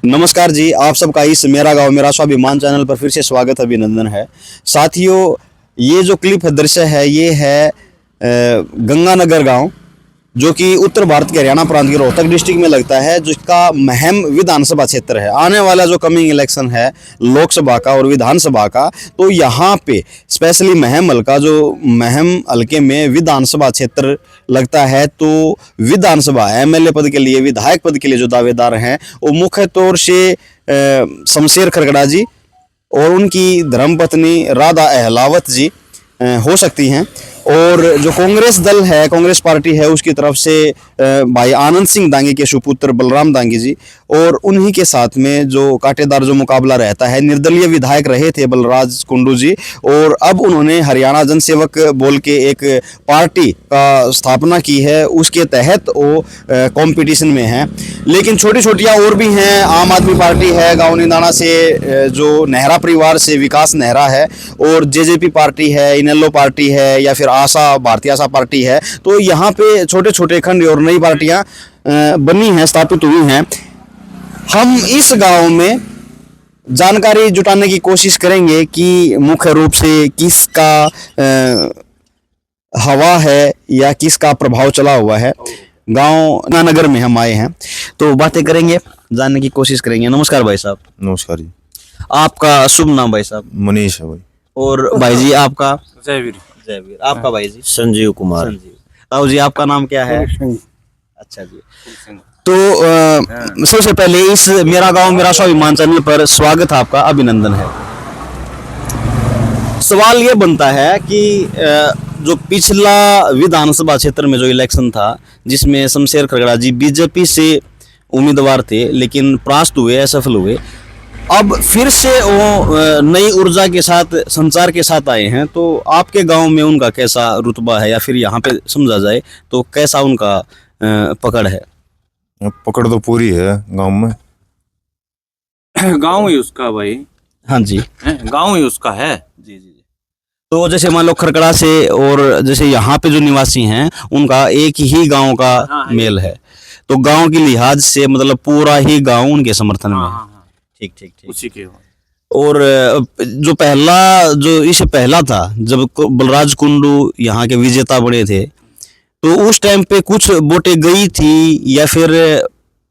नमस्कार जी, आप सबका इस मेरा गांव मेरा स्वाभिमान चैनल पर फिर से स्वागत अभिनंदन है। साथियों, ये जो क्लिप दृश्य है ये है गंगानगर गांव, जो कि उत्तर भारत के हरियाणा प्रांत के रोहतक डिस्ट्रिक्ट में लगता है, जिसका महम विधानसभा क्षेत्र है। आने वाला जो कमिंग इलेक्शन है लोकसभा का और विधानसभा का, तो यहाँ पे स्पेशली महम हल्के में विधानसभा क्षेत्र लगता है। तो विधानसभा एमएलए पद के लिए, विधायक पद के लिए जो दावेदार हैं वो मुख्य तौर से शमशेर खरगड़ा जी और उनकी धर्मपत्नी राधा अहलावत जी हो सकती हैं। और जो कांग्रेस दल है, कांग्रेस पार्टी है, उसकी तरफ से भाई आनंद सिंह दांगी के सुपुत्र बलराम दांगी जी, और उन्हीं के साथ में जो कांटेदार जो मुकाबला रहता है, निर्दलीय विधायक रहे थे बलराज कुंडू जी, और अब उन्होंने हरियाणा जनसेवक बोल के एक पार्टी का स्थापना की है, उसके तहत वो कंपटीशन में है। लेकिन छोटी छोटियाँ और भी हैं। आम आदमी पार्टी है, गाँव निंदाना से जो नेहरा परिवार से विकास नेहरा है, और जेजेपी पार्टी है, इनेलो पार्टी है, या फिर आशा भारतीय आशा पार्टी है। तो यहाँ पे छोटे छोटे खंड और नई पार्टियां बनी हैं, स्थापित हुई हैं। हम इस गांव में जानकारी जुटाने की कोशिश करेंगे कि मुख्य रूप से किसका हवा है या किसका प्रभाव चला हुआ है। गांव गंगानगर में हम आए हैं, तो बातें करेंगे, जानने की कोशिश करेंगे। नमस्कार भाई साहब। नमस्कार जी। आपका शुभ नाम भाई साहब? मनीष है भाई। और भाई जी आपका? जयवीर। जयवीर। आपका भाई जी? संजीव कुमार। ताऊ जी आपका नाम क्या है? अच्छा जी। तो सबसे पहले इस मेरा गांव मेरा स्वाभिमान चैनल पर स्वागत, आपका अभिनंदन है। सवाल ये बनता है कि जो पिछला विधानसभा क्षेत्र में जो इलेक्शन था, जिसमें शमशेर खरगड़ा जी बीजेपी से उम्मीदवार थे लेकिन परास्त हुए, असफल हुए, अब फिर से वो नई ऊर्जा के साथ, संचार के साथ आए हैं। तो आपके गांव में उनका कैसा रुतबा है, या फिर यहाँ पे समझा जाए तो कैसा उनका पकड़ है? पकड़ तो पूरी है गांव में। गांव ही उसका भाई। हाँ जी, गांव ही उसका है। जी जी। तो जैसे मान लो खरकड़ा से और जैसे यहाँ पे जो निवासी हैं, उनका एक ही गांव का मेल है, तो गांव की लिहाज से मतलब पूरा ही गांव उनके समर्थन में है। ठीक ठीक ठीक, उसी के। और जो इससे पहला था, जब बलराज कुंडू यहाँ के विजेता बने थे, तो उस टाइम पे कुछ वोटें गई थी, या फिर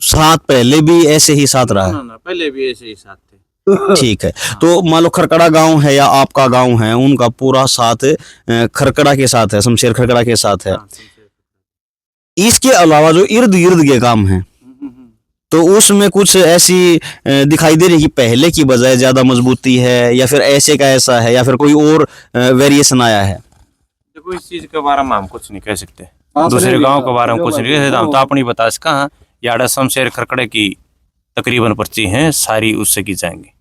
साथ पहले भी ऐसे ही साथ रहा? ना, पहले भी ऐसे ही साथ थे। ठीक है। तो मान लो खरकड़ा गांव है या आपका गांव है, उनका पूरा साथ खरकड़ा के साथ है, शमशेर खरकड़ा के साथ है। इसके अलावा जो इर्द गिर्द के काम हैं, तो उसमें कुछ ऐसी दिखाई दे रही कि पहले की बजाय ज्यादा मजबूती है, या फिर ऐसे का ऐसा है, या फिर कोई और वेरिएशन आया है? देखो, इस चीज के बारे में हम कुछ नहीं कह सकते, दूसरे गांव के बारे में कुछ नहीं कह सकते। हम तो अपनी बता सका, याडा शमशेर खरकड़े की तकरीबन पर्ची हैं, सारी उससे की जाएंगे।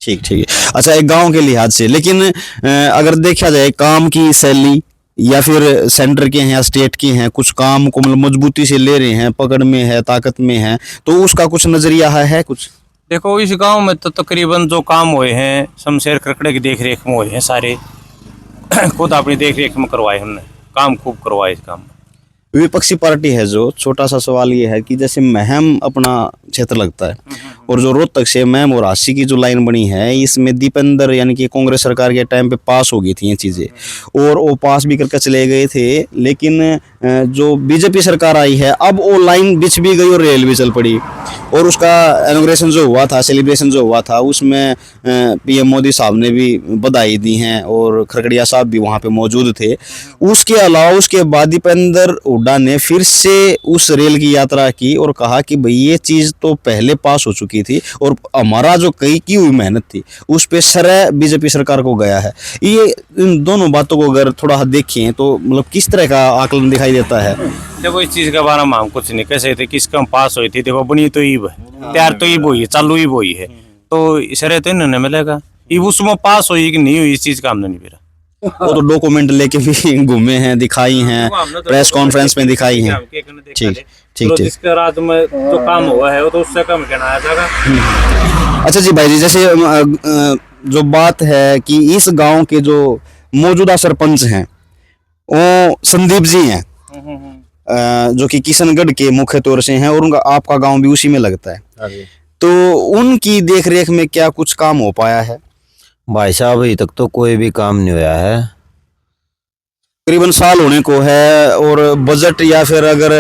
ठीक ठीक है। अच्छा, एक गांव के लिहाज से, लेकिन अगर देखा जाए काम की शैली, या फिर सेंटर के हैं या स्टेट के हैं, कुछ काम को मतलब मजबूती से ले रहे हैं, पकड़ में है, ताकत में है, तो उसका कुछ नजरिया है कुछ? देखो, इस गांव में तो तकरीबन जो काम हुए हैं शमशेर खरकड़े की देख रेख में हुए हैं सारे। खुद अपनी देख रेख में करवाए, हमने काम खूब करवाए इस काम में। विपक्षी पार्टी है जो, छोटा सा सवाल ये है कि जैसे महम अपना क्षेत्र लगता है, और जो रोहतक से महम और आशी की जो लाइन बनी है, इसमें दीपेंद्र यानी कि कांग्रेस सरकार के टाइम पे पास हो गई थी ये चीज़ें, और वो पास भी करके चले गए थे। लेकिन जो बीजेपी सरकार आई है, अब वो लाइन बिछ भी गई और रेल भी चल पड़ी, और उसका इनॉग्रेशन जो हुआ था, सेलिब्रेशन जो हुआ था, उसमें पीएम मोदी साहब ने भी बधाई दी हैं, और खरकड़िया साहब भी वहाँ पे मौजूद थे। उसके अलावा उसके बाद दीपेंद्र हुड्डा ने फिर से उस रेल की यात्रा की और कहा कि भाई ये चीज़ तो पहले पास हो चुकी थी, और हमारा जो की हुई मेहनत थी उस पे श्रेय बीजेपी सरकार को गया है। ये इन दोनों बातों को अगर थोड़ा देखें तो मतलब किस तरह का आकलन दिखाई देता है? देखो, इस चीज के बारे में हम कुछ नहीं कह सकते, किसका पास हुई थी। देखो, बनी तो ईब है, तैयार तो ईब हुई है, चालू ईब हुई है, तो इसरे तो इन्होंने मिलेगा। ईब उसमें पास हुई कि नहीं हुई, इस चीज का हमने नहीं पता। वो तो डॉक्यूमेंट लेके भी घूमे हैं, दिखाई हैं, प्रेस कॉन्फ्रेंस में दिखाई हैं। ठीक ठीक ठीक। जिसके रात में जो काम हुआ है वो तो उससे कम कहना आया था। अच्छा जी भाई जी, जैसे जो बात है कि इस गांव के जो मौजूदा सरपंच हैं वो संदीप जी हैं, जो कि किशनगढ़ के मुख्य तौर से हैं, और उनका आपका गांव भी उसी में लगता है। तो उनकी देख रेख में क्या कुछ काम हो पाया है? भाई साहब अभी तक तो कोई भी काम नहीं हुआ है। तकरीबन साल होने को है, और बजट या फिर अगर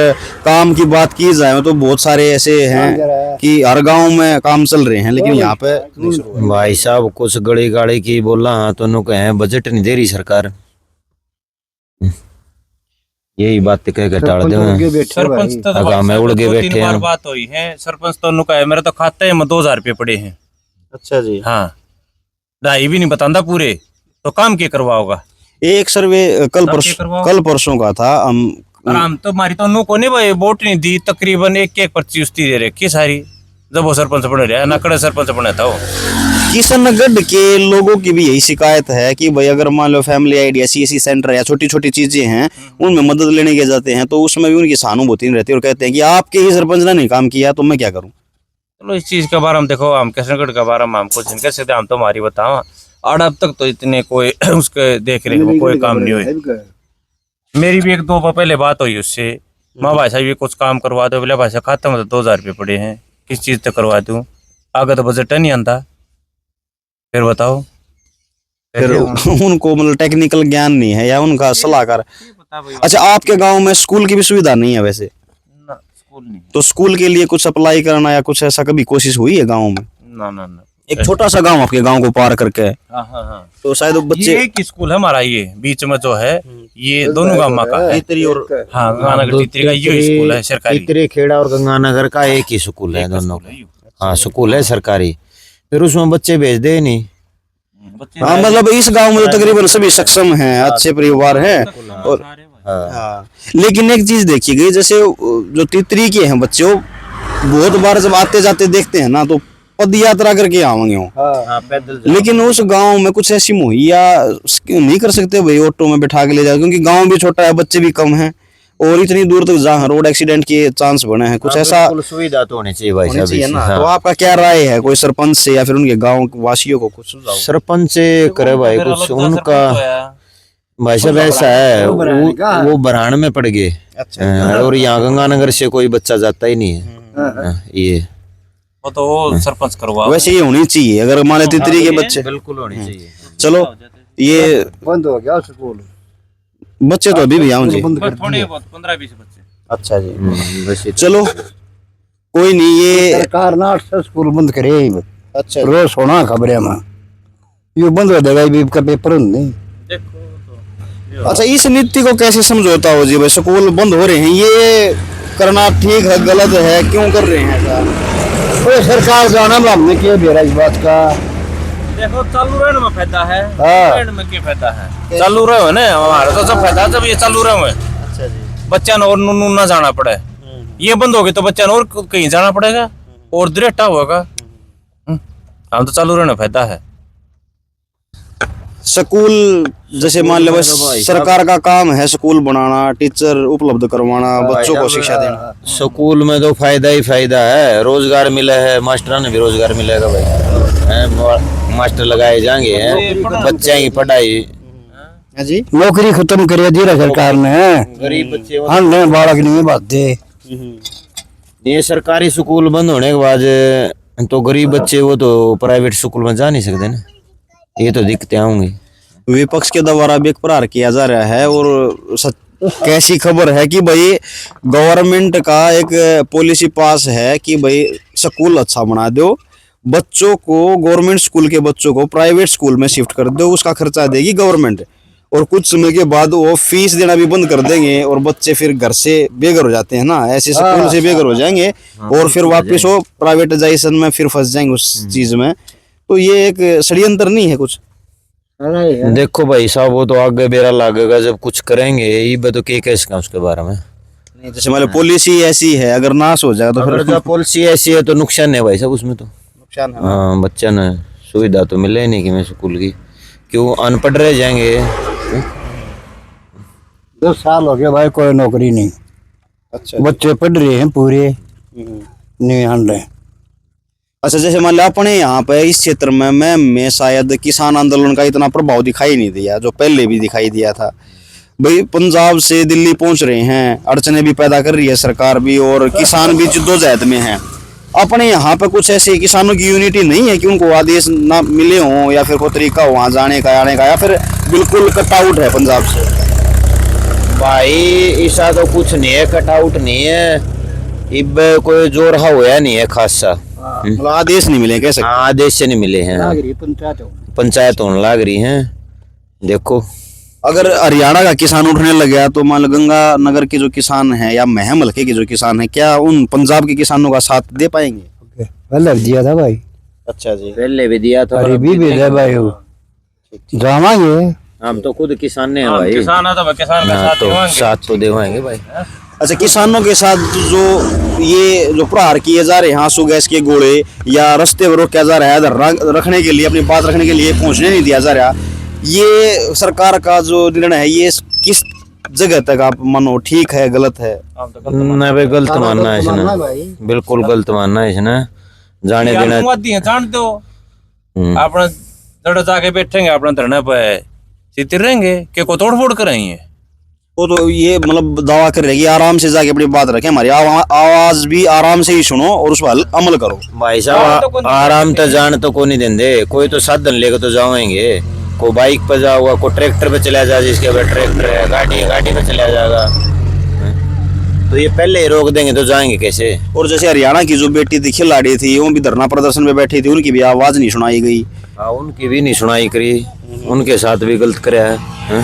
काम की बात की जाए तो बहुत सारे ऐसे हैं कि हर गांव में काम चल रहे हैं, लेकिन यहाँ पे नहीं शुरू हुआ। भाई साहब कुछ गड़ी गाड़ी की बोला तो नु कहे बजट नहीं दे रही सरकार। यही बात कह के टाल दे। सरपंच तो गाँव में उड़ के बैठे बार हैं। बात हुई है, सरपंच तो उन्होंने कहा मेरे तो खाते में 2000 रुपये पड़े हैं। अच्छा जी। हाँ, ढाई भी नहीं बताता पूरे, तो काम क्या करवाओगा? एक सर्वे कल परसों का था। हम तो हमारी तो को नहीं भाई वोट नहीं दी, तकरीबन एक पर्ची उसकी दे रखी सारी, जब वो सरपंच बने रहे नकड़े सरपंच बने था वो। किशनगढ़ के लोगों की भी यही शिकायत है कि भाई अगर मान लो फैमिली आइडिया, सीएससी सेंटर या छोटी छोटी चीजें हैं उनमें मदद लेने के जाते हैं तो उसमें भी उनकी सहानुभूति नहीं रहती, और कहते हैं कि आपके ही सरपंच ने नहीं काम किया तो मैं क्या करूं। चलो इस चीज के बारे में देखो, हम किशनगढ़ के बारे में हम कुछ नहीं कह सकते, हम तो हमारी बताओ। और अब तक तो इतने कोई उसके देख रेख में कोई काम नहीं हुए। मेरी भी एक दो बार पहले बात हुई उससे, माँ भाई साहब ये कुछ काम करवा दो, बोले भाई साहब खाते में तो 2000 रुपये पड़े हैं, किस चीज तक करवा दूं, आगे तो बजट नहीं आता। फिर बताओ, फिर उनको मतलब टेक्निकल ज्ञान नहीं है या उनका सलाहकार। अच्छा, आपके गांव में स्कूल की भी सुविधा नहीं है वैसे? ना स्कूल नहीं। तो स्कूल के लिए कुछ अप्लाई करना या कुछ ऐसा कभी कोशिश हुई है गाँव में? ना। एक छोटा सा गांव आपके गांव को पार करके है, हाँ। तो शायद वो बच्चे ये एक स्कूल है हमारा, ये बीच में जो है ये दोनों गाँव का है। और हाँ, गंगानगर टीतरी का ये स्कूल है सरकारी। टीतरी खेड़ा और गंगानगर का एक ही स्कूल है दोनों का। हाँ स्कूल है सरकारी, फिर उसमें बच्चे भेज दे नहीं। हाँ, मतलब इस गांव में तो तकरीबन सभी सक्षम हैं, अच्छे परिवार हैं। और हाँ, लेकिन एक चीज देखी गई, जैसे जो तितरी के हैं बच्चे, वो बहुत बार जब आते जाते देखते हैं ना तो पद यात्रा करके आवेंगे वो। लेकिन उस गांव में कुछ ऐसी मुहैया नहीं कर सकते भाई, ऑटो में बैठा के ले जाओ, क्योंकि गांव भी छोटा है, बच्चे भी कम हैं, और इतनी दूर तक जहाँ रोड एक्सीडेंट के चांस बने हैं, कुछ ऐसा सुविधा तो होनी चाहिए भाई होनी चाहिए ना। साहब। तो आपका क्या राय है, कोई सरपंच से या फिर उनके गांव वासियों को कुछ सुझाव? सरपंच से करे भाई कुछ, उनका भाई साहब ऐसा है वो बरान में पड़ गए। अच्छा। और यहाँ गंगानगर से कोई बच्चा जाता ही नहीं है। ये वो तो वो सरपंच करवा। वैसे ये होनी चाहिए, अगर मान लो तितरी के बच्चे। बिल्कुल होनी चाहिए। चलो ये बंद हो गया स्कूल, बच्चे तो अभी भी आऊं जी। थोड़े बहुत 15-20 बच्चे। अच्छा जी, वैसे चलो कोई नहीं। ये सरकार ना स्कूल बंद करे। अच्छा रोज सोना खबरें में ये बंद हो जाएगा, भी का पेपर नहीं। अच्छा, इस नीति को कैसे समझौता हो जी भाई? स्कूल बंद हो रहे हैं, ये करना ठीक है गलत है, क्यों कर रहे हैं ऐसा? तो सरकार जाना हमने किया बेरा इस बात का। देखो चालू रहने में फायदा है, हाँ। रहने में क्या फायदा है? चालू रहे हो ना, हमारा तो सब फायदा जब ये चालू रहे हुए। अच्छा जी। बच्चा और नूनू ना जाना पड़े, ये बंद हो गए तो बच्चा और कहीं जाना पड़ेगा और दृढ़ता होगा। हम तो चालू रहने फायदा है। स्कूल जैसे मान लो सरकार का काम है स्कूल बनाना, टीचर उपलब्ध करवाना, बच्चों को शिक्षा देना। स्कूल में तो फायदा ही फायदा है, रोजगार मिला है, मास्टर ने भी रोजगार मिलेगा भाई। मास्टर लगाए जाएंगे, बच्चे की पढ़ाई। जी, नौकरी खत्म कर दी सरकार ने, गरीब बच्चे हमने बालक नहीं बात दे। ये सरकारी स्कूल बंद होने के बाद तो गरीब बच्चे वो तो प्राइवेट स्कूल में जा नहीं सकते ना, ये तो दिक्कतें आऊंगी। विपक्ष के द्वारा भी एक प्रहार किया जा रहा है, और कैसी खबर है कि भाई गवर्नमेंट का एक पॉलिसी पास है कि भाई स्कूल अच्छा बना दो, बच्चों को गवर्नमेंट स्कूल के बच्चों को प्राइवेट स्कूल में शिफ्ट कर दो, उसका खर्चा देगी गवर्नमेंट, और कुछ समय के बाद वो फीस देना भी बंद कर देंगे और बच्चे फिर घर से बेघर हो जाते हैं ना, ऐसे स्कूल से बेघर हो जाएंगे और फिर वापस वो प्राइवेटाइजेशन में फिर फंस जाएंगे उस चीज में। तो ये एक षड्यंत्र नहीं है कुछ? देखो भाई साहब वो तो आगे बेरा लागेगा जब कुछ करेंगे, ये तो क्या कह सकते उसके बारे में। नहीं, जैसे मान लो पॉलिसी ऐसी है, अगर नाश हो जाए तो अगर फिर जो पॉलिसी ऐसी है तो नुकसान है भाई साहब उसमें, तो नुकसान है। हाँ बच्चा ने सुविधा तो मिले ही नहीं कि मैं स्कूल की, क्यों अनपढ़ रह जाएंगे। 10 साल हो गया भाई कोई नौकरी नहीं। अच्छा, बच्चे पढ़ रहे हैं पूरे नहीं हट रहे। अच्छा, जैसे मान लो अपने यहाँ पे इस क्षेत्र में शायद किसान आंदोलन का इतना प्रभाव दिखाई नहीं दिया जो पहले भी दिखाई दिया था। भाई पंजाब से दिल्ली पहुंच रहे हैं, अड़चने भी पैदा कर रही है सरकार भी, और किसान भी जद्दोजहद में है। अपने यहाँ पे कुछ ऐसे किसानों की यूनिटी नहीं है कि उनको आदेश ना मिले हों या फिर कोई तरीका हो वहाँ जाने का आने का, या फिर बिल्कुल कट आउट है पंजाब से? भाई ऐसा तो कुछ नहीं है, कटआउट नहीं है, इब कोई जोर होया नहीं है खासा। मतलब आदेश नहीं मिले कैसे? हाँ, आदेश से नहीं मिले हैं, पंचायत होने लग रही हैं। देखो अगर हरियाणा का किसान उठने लग गया तो मान लो गंगानगर के जो किसान हैं या महम हल्के के जो किसान हैं, क्या उन पंजाब के किसानों का साथ दे पाएंगे? पहले दिया था भाई, अच्छा जी। पहले भी दिया था, अरे भी भेजा भाई, वो जावांगे। हम तो खुद किसान हैं हम भाई, किसान है तो किसान का हाँ, साथ तो देवांगे। साथ तो देवाएंगे भाई। अच्छा, किसानों के साथ जो ये जो प्रहार किए जा रहे हैं, आंसू गैस के गोले या रास्ते पर रोका जा रहा है, रखने के लिए, अपनी बात रखने के लिए पहुंचने नहीं दिया जा रहा, ये सरकार का जो निर्णय है ये किस जगह तक आप मानो ठीक है, गलत है? ना भाई गलत मानना है इसने, बिल्कुल गलत मानना है इसने, जाने देना। जान दो, हम्म। अपना धड़ जाके बैठेंगे अपना धरने पे सीते रहेंगे कि को तोड़ फोड़ करेंगे। वो तो ये मतलब दावा कर रहे कि आराम से जाके अपनी बात रखें, हमारी आवाज भी आराम से ही सुनो और उस पर अमल करो। भाई साहब आराम तो जान तो को नहीं देंगे, कोई तो साधन लेकर तो जाएंगे, को बाइक पे जाओगा, को ट्रैक्टर पे चला जा, जिसके पास ट्रैक्टर है, गाड़ी पे चला जाएगा, तो ये पहले ही रोक देंगे तो जाएंगे कैसे? और जैसे हरियाणा की जो बेटी थी, खिलाड़ी थी, वो भी धरना प्रदर्शन में बैठी थी, उनकी भी आवाज नहीं सुनाई गई। हाँ, उनकी भी नहीं सुनाई करी, उनके साथ भी गलत कराया है।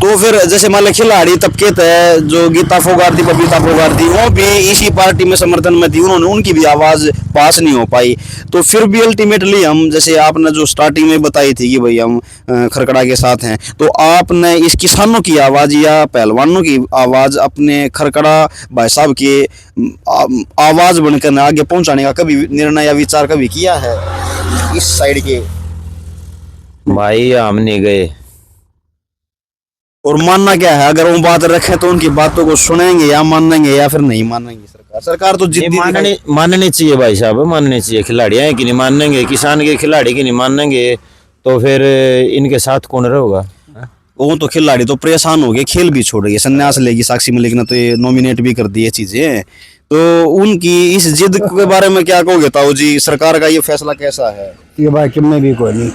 तो फिर जैसे मान लो खिलाड़ी तबके थे जो गीता फोगाट थी, बबीता फोगाट थी, वो भी इसी पार्टी में समर्थन में थी, उन्होंने उनकी भी आवाज पास नहीं हो पाई। तो फिर भी अल्टीमेटली हम, जैसे आपने जो स्टार्टिंग में बताई थी कि भाई हम खरकड़ा के साथ हैं, तो आपने इस किसानों की आवाज या पहलवानों की आवाज अपने खरकड़ा भाई साहब के आवाज बनकर आगे पहुंचाने का कभी निर्णय या विचार कभी किया है इस साइड के? भाई हम नहीं गए। और मानना क्या है, अगर वो बात रखें तो उनकी बातों को सुनेंगे या मानेंगे या फिर नहीं मानेंगे? सरकार तो जिद्दी मानने चाहिए भाई साहब, मानने चाहिए। खिलाड़ी हैं कि नहीं मानेंगे, किसान के खिलाड़ी की नहीं मानेंगे, तो फिर इनके साथ कौन रहेगा? वो तो खिलाड़ी तो परेशान हो गए, खेल भी छोड़ गए, संन्यास लेगी साक्षी मलिक ने तो ये नॉमिनेट भी कर दी ये चीजें। तो उनकी इस जिद के बारे में क्या कहोगे ताऊ जी? सरकार का ये फैसला कैसा है? ये भाई कितने भी कोई नहीं,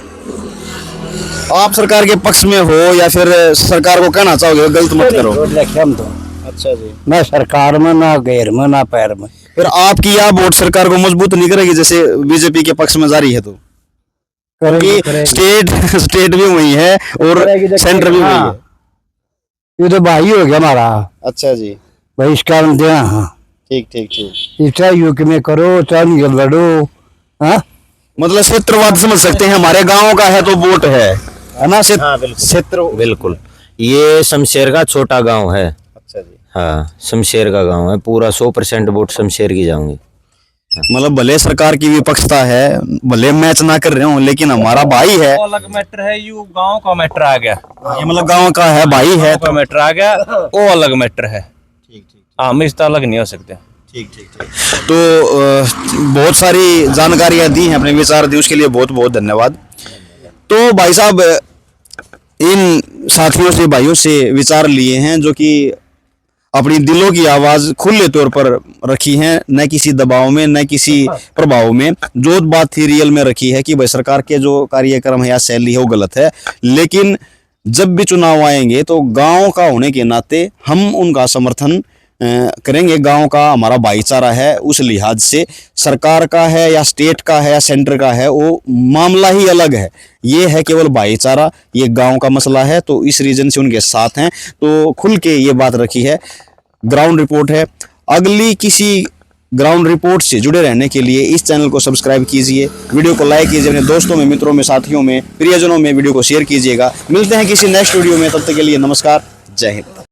आप सरकार के पक्ष में हो या फिर सरकार को कहना चाहोगे गलत मत करो? हम तो अच्छा जी। ना सरकार में, ना गैर में, ना पैर में। फिर आपकी यह वोट सरकार को मजबूत नहीं करेगी जैसे बीजेपी के पक्ष में जारी है? तो करेगी। स्टेट भी वही है और सेंटर भी वही है। ये तो भाई हो गया हमारा। अच्छा जी, बहिष्कार देना। हाँ, ठीक ठीक ठीक। ये चाहे यूके में करो, चाहे नहीं लड़ो। हाँ, मतलब क्षेत्रवाद समझ सकते हैं, हमारे गांव का है तो वोट है ना? क्षेत्र बिल्कुल। ये शमशेर का छोटा गांव है। अच्छा जी। हाँ, शमशेर का गांव है, पूरा 100% वोट शमशेर की जाऊंगी। मतलब भले सरकार की विपक्षता है, भले मैच ना कर रहे हो, लेकिन हमारा भाई है। वो अलग मैटर है, यू गांव का मैटर आ गया, ये मतलब गांव का है, भाई है, गांव का मैटर आ गया, वो अलग मैटर है। ठीक ठीक हम इस तरह अलग नहीं हो सकते। ठीक ठीक ठीक। तो बहुत सारी जानकारियां दी हैं, अपने विचार दिए, उसके लिए बहुत बहुत धन्यवाद। तो भाई साहब, इन साथियों से, भाइयों से विचार लिए हैं जो कि अपनी दिलों की आवाज खुले तौर पर रखी है, न किसी दबाव में, न किसी प्रभाव में। जो बात थी रियल में रखी है कि भाई सरकार के जो कार्यक्रम है या शैली है वो गलत है, लेकिन जब भी चुनाव आएंगे तो गांव का होने के नाते हम उनका समर्थन करेंगे। गांव का हमारा भाईचारा है, उस लिहाज से सरकार का है या स्टेट का है या सेंटर का है, वो मामला ही अलग है। ये है केवल भाईचारा, ये गांव का मसला है, तो इस रीजन से उनके साथ हैं। तो खुल के ये बात रखी है, ग्राउंड रिपोर्ट है। अगली किसी ग्राउंड रिपोर्ट से जुड़े रहने के लिए इस चैनल को सब्सक्राइब कीजिए, वीडियो को लाइक कीजिए, अपने दोस्तों में, मित्रों में, साथियों में, प्रियजनों में वीडियो को शेयर कीजिएगा। मिलते हैं किसी नेक्स्ट वीडियो में, तब तक के लिए नमस्कार, जय हिंद।